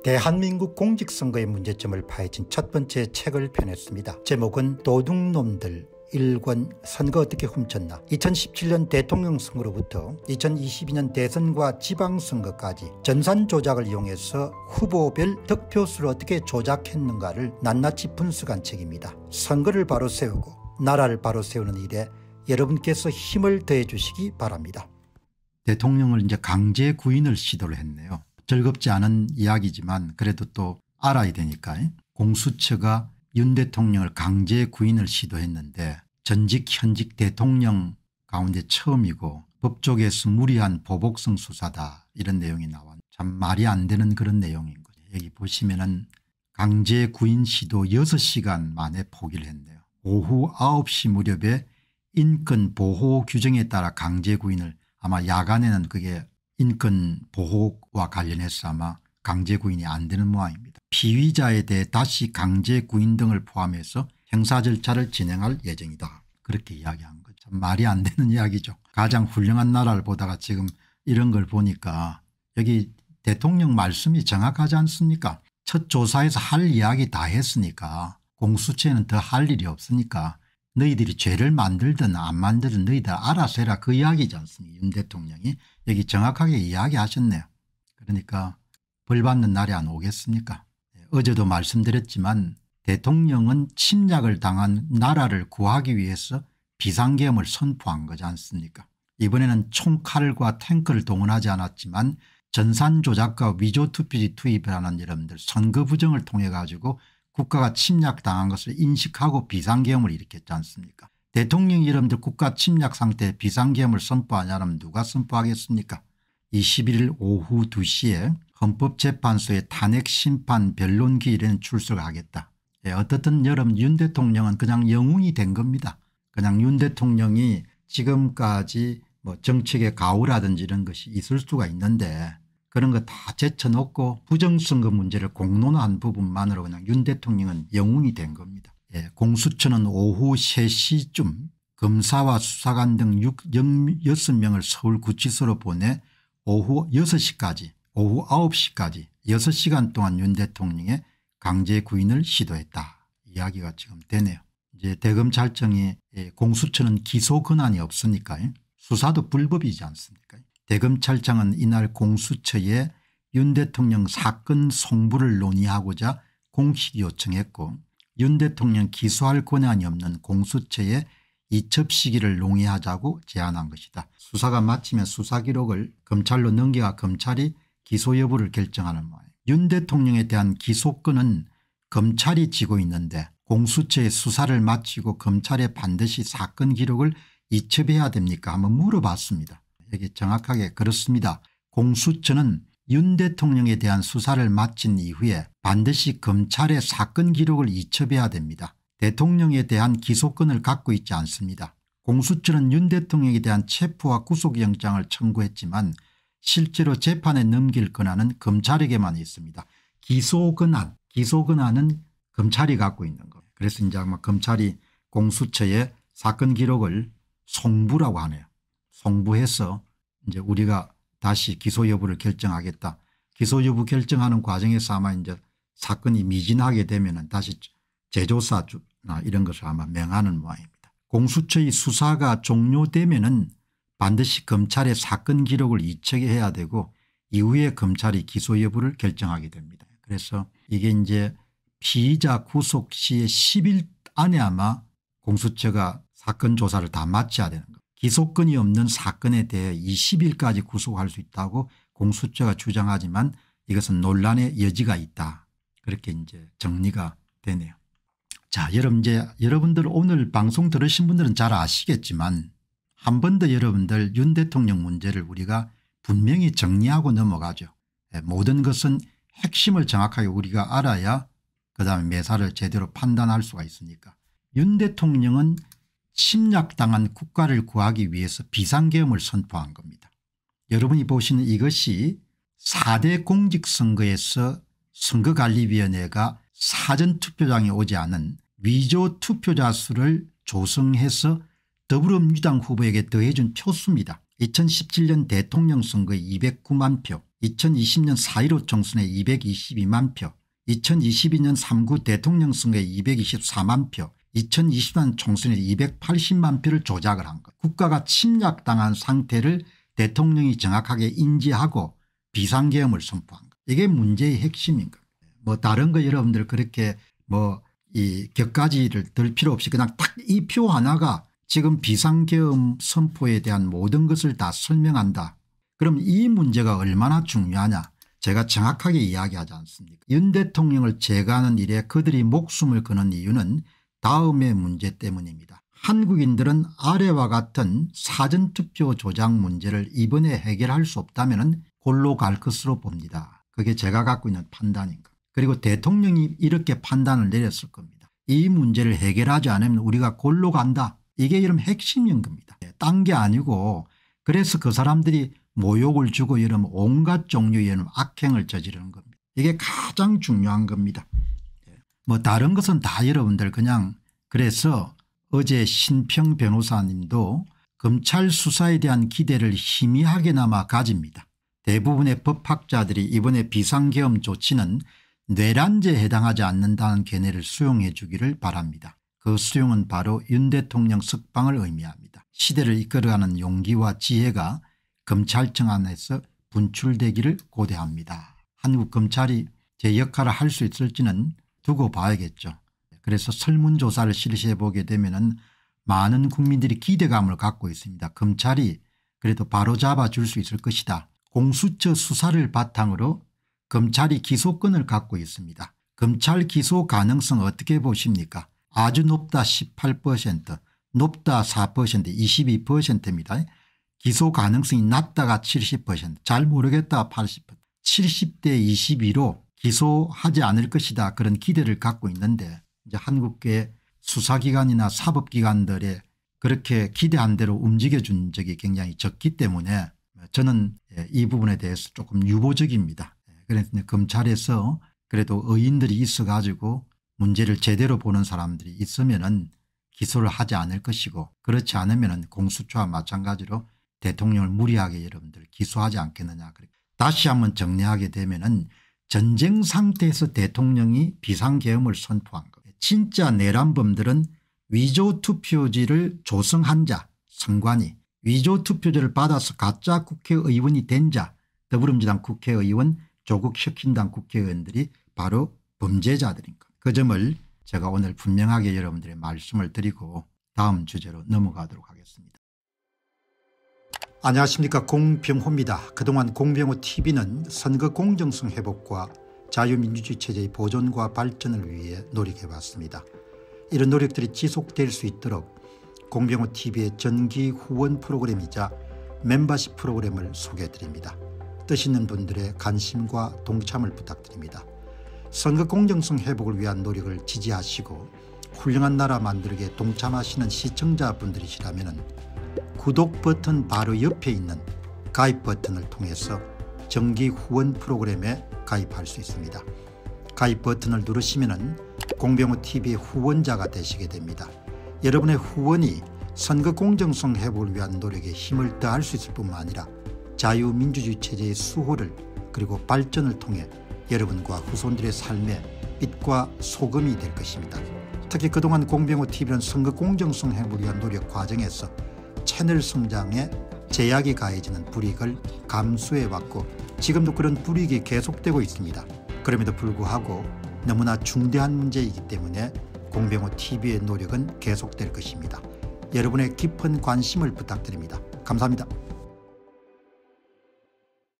대한민국 공직선거의 문제점을 파헤친 첫 번째 책을 펴냈습니다. 제목은 도둑놈들 1권 선거 어떻게 훔쳤나. 2017년 대통령 선거로부터 2022년 대선과 지방선거까지 전산 조작을 이용해서 후보별 득표수를 어떻게 조작했는가를 낱낱이 분석한 책입니다. 선거를 바로 세우고 나라를 바로 세우는 일에 여러분께서 힘을 더해 주시기 바랍니다. 대통령을 이제 강제 구인을 시도를 했네요. 즐겁지 않은 이야기지만 그래도 또 알아야 되니까. 공수처가 윤 대통령을 강제 구인을 시도했는데 전직 현직 대통령 가운데 처음이고 법조계에서 무리한 보복성 수사다, 이런 내용이 나와 참 말이 안 되는 그런 내용인 거죠. 여기 보시면은 강제 구인 시도 6시간 만에 포기를 했네요. 오후 9시 무렵에 인권 보호 규정에 따라 강제 구인을, 아마 야간에는 그게 인권 보호와 관련해서 아마 강제 구인이 안 되는 모양입니다. 피의자에 대해 다시 강제 구인 등을 포함해서 형사 절차를 진행할 예정이다, 그렇게 이야기한 거죠. 참 말이 안 되는 이야기죠. 가장 훌륭한 나라를 보다가 지금 이런 걸 보니까 여기 대통령 말씀이 정확하지 않습니까? 첫 조사에서 할 이야기 다 했으니까 공수처에는 더 할 일이 없으니까 너희들이 죄를 만들든 안 만들든 너희들 알아서 해라, 그 이야기지 않습니까? 윤 대통령이 여기 정확하게 이야기하셨네요. 그러니까 벌 받는 날이 안 오겠습니까? 어제도 말씀드렸지만 대통령은 침략을 당한 나라를 구하기 위해서 비상계엄을 선포한 거지 않습니까? 이번에는 총칼과 탱크를 동원하지 않았지만 전산 조작과 위조 투표지 투입이라는 여러분들 선거 부정을 통해 가지고 국가가 침략당한 것을 인식하고 비상계엄을 일으켰지 않습니까? 대통령이 여러분들 국가 침략 상태에 비상계엄을 선포하냐면 누가 선포하겠습니까? 21일 오후 2시에 헌법재판소의 탄핵심판 변론기일에는 출석하겠다. 어떻든 여러분 윤 대통령은 그냥 영웅이 된 겁니다. 그냥 윤 대통령이 지금까지 뭐 정책의 가오라든지 이런 것이 있을 수가 있는데 그런 거 다 제쳐놓고 부정선거 문제를 공론화한 부분만으로 그냥 윤 대통령은 영웅이 된 겁니다. 공수처는 오후 3시쯤 검사와 수사관 등 6명을 서울구치소로 보내 오후 6시까지 오후 9시까지 6시간 동안 윤 대통령의 강제 구인을 시도했다, 이야기가 지금 되네요. 이제 대검찰청이 공수처는 기소 권한이 없으니까 수사도 불법이지 않습니까? 대검찰청은 이날 공수처에 윤 대통령 사건 송부를 논의하고자 공식 요청했고 윤 대통령 기소할 권한이 없는 공수처에 이첩 시기를 논의하자고 제안한 것이다. 수사가 마치면 수사 기록을 검찰로 넘겨가 검찰이 기소 여부를 결정하는 모양이에요. 윤 대통령에 대한 기소권은 검찰이 쥐고 있는데 공수처의 수사를 마치고 검찰에 반드시 사건 기록을 이첩해야 됩니까? 한번 물어봤습니다. 여기 정확하게 그렇습니다. 공수처는 윤 대통령에 대한 수사를 마친 이후에 반드시 검찰에 사건 기록을 이첩해야 됩니다. 대통령에 대한 기소권을 갖고 있지 않습니다. 공수처는 윤 대통령에 대한 체포와 구속영장을 청구했지만 실제로 재판에 넘길 권한은 검찰에게만 있습니다. 기소권한은 검찰이 갖고 있는 거예요. 그래서 이제 아마 검찰이 공수처에 사건 기록을 송부라고 하네요. 송부해서 이제 우리가 다시 기소 여부를 결정하겠다. 기소 여부 결정하는 과정에서 아마 이제 사건이 미진하게 되면은 다시 재조사나 이런 것을 아마 명하는 모양입니다. 공수처의 수사가 종료되면은 반드시 검찰의 사건 기록을 이첩해야 되고 이후에 검찰이 기소 여부를 결정하게 됩니다. 그래서 이게 이제 피의자 구속 시에 10일 안에 아마 공수처가 사건 조사를 다 마쳐야 되는 거예요. 기소권이 없는 사건에 대해 20일까지 구속할 수 있다고 공수처가 주장하지만 이것은 논란의 여지가 있다, 그렇게 이제 정리가 되네요. 자, 여러분들 오늘 방송 들으신 분들은 잘 아시겠지만 한 번 더 여러분들 윤 대통령 문제를 우리가 분명히 정리하고 넘어가죠. 모든 것은 핵심을 정확하게 우리가 알아야 그다음에 매사를 제대로 판단할 수가 있으니까. 윤 대통령은 침략당한 국가를 구하기 위해서 비상계엄을 선포한 겁니다. 여러분이 보시는 이것이 4대 공직선거에서 선거관리위원회가 사전투표장에 오지 않은 위조 투표자 수를 조성해서 더불어민주당 후보에게 더해준 표수입니다. 2017년 대통령 선거의 209만 표, 2020년 4.15 총선에 222만 표, 2022년 3구 대통령 선거에 224만 표, 2020년 총선에 280만 표를 조작을 한 것. 국가가 침략당한 상태를 대통령이 정확하게 인지하고 비상계엄을 선포한 것. 이게 문제의 핵심인 겁니다. 뭐 다른 거 여러분들 그렇게 뭐 이 격가지를 들 필요 없이 그냥 딱 이 표 하나가 지금 비상계엄 선포에 대한 모든 것을 다 설명한다. 그럼 이 문제가 얼마나 중요하냐. 제가 정확하게 이야기하지 않습니까? 윤 대통령을 제거하는 일에 그들이 목숨을 거는 이유는 다음의 문제 때문입니다. 한국인들은 아래와 같은 사전투표 조작 문제를 이번에 해결할 수 없다면 골로 갈 것으로 봅니다. 그게 제가 갖고 있는 판단인가. 그리고 대통령이 이렇게 판단을 내렸을 겁니다. 이 문제를 해결하지 않으면 우리가 골로 간다. 이게 이런 핵심인 겁니다. 딴 게 아니고 그래서 그 사람들이 모욕을 주고 이런 온갖 종류의 악행을 저지르는 겁니다. 이게 가장 중요한 겁니다. 뭐 다른 것은 다 여러분들 그냥 그래서 어제 신평 변호사님도 검찰 수사에 대한 기대를 희미하게나마 가집니다. 대부분의 법학자들이 이번에 비상계엄 조치는 뇌란죄에 해당하지 않는다는 견해를 수용해 주기를 바랍니다. 그 수용은 바로 윤 대통령 석방을 의미합니다. 시대를 이끌어가는 용기와 지혜가 검찰청 안에서 분출되기를 고대합니다. 한국 검찰이 제 역할을 할 수 있을지는 두고 봐야겠죠. 그래서 설문조사를 실시해 보게 되면 많은 국민들이 기대감을 갖고 있습니다. 검찰이 그래도 바로잡아 줄 수 있을 것이다. 공수처 수사를 바탕으로 검찰이 기소권을 갖고 있습니다. 검찰 기소 가능성 어떻게 보십니까? 아주 높다 18%, 높다 4%, 22%입니다. 기소 가능성이 낮다가 70%, 잘 모르겠다 80%, 70대 22로 기소하지 않을 것이다. 그런 기대를 갖고 있는데 이제 한국의 수사기관이나 사법기관들의 그렇게 기대한 대로 움직여준 적이 굉장히 적기 때문에 저는 이 부분에 대해서 조금 유보적입니다. 그래서 검찰에서 그래도 의인들이 있어 가지고 문제를 제대로 보는 사람들이 있으면은 기소를 하지 않을 것이고 그렇지 않으면은 공수처와 마찬가지로 대통령을 무리하게 여러분들 기소하지 않겠느냐. 다시 한번 정리하게 되면은 전쟁 상태에서 대통령이 비상계엄을 선포한 것. 진짜 내란범들은 위조투표지를 조성한 자 선관위, 위조투표지를 받아서 가짜 국회의원이 된 자 더불어민주당 국회의원, 조국 혁신당 국회의원들이 바로 범죄자들인 것. 그 점을 제가 오늘 분명하게 여러분들의 말씀을 드리고 다음 주제로 넘어가도록 하겠습니다. 안녕하십니까, 공병호입니다. 그동안 공병호TV는 선거 공정성 회복과 자유민주주의 체제의 보존과 발전을 위해 노력해왔습니다. 이런 노력들이 지속될 수 있도록 공병호TV의 정기 후원 프로그램이자 멤버십 프로그램을 소개해드립니다. 뜻 있는 분들의 관심과 동참을 부탁드립니다. 선거 공정성 회복을 위한 노력을 지지하시고 훌륭한 나라 만들기에 동참하시는 시청자분들이시라면 구독 버튼 바로 옆에 있는 가입 버튼을 통해서 정기 후원 프로그램에 가입할 수 있습니다. 가입 버튼을 누르시면 공병호TV의 후원자가 되시게 됩니다. 여러분의 후원이 선거 공정성 회복을 위한 노력에 힘을 더할 수 있을 뿐만 아니라 자유민주주의 체제의 수호를 그리고 발전을 통해 여러분과 후손들의 삶에 빛과 소금이 될 것입니다. 특히 그동안 공병호TV는 선거 공정성 회복을 위한 노력 과정에서 채널 성장에 제약이 가해지는 불이익을 감수해왔고 지금도 그런 불이익이 계속되고 있습니다. 그럼에도 불구하고 너무나 중대한 문제이기 때문에 공병호TV의 노력은 계속될 것입니다. 여러분의 깊은 관심을 부탁드립니다. 감사합니다.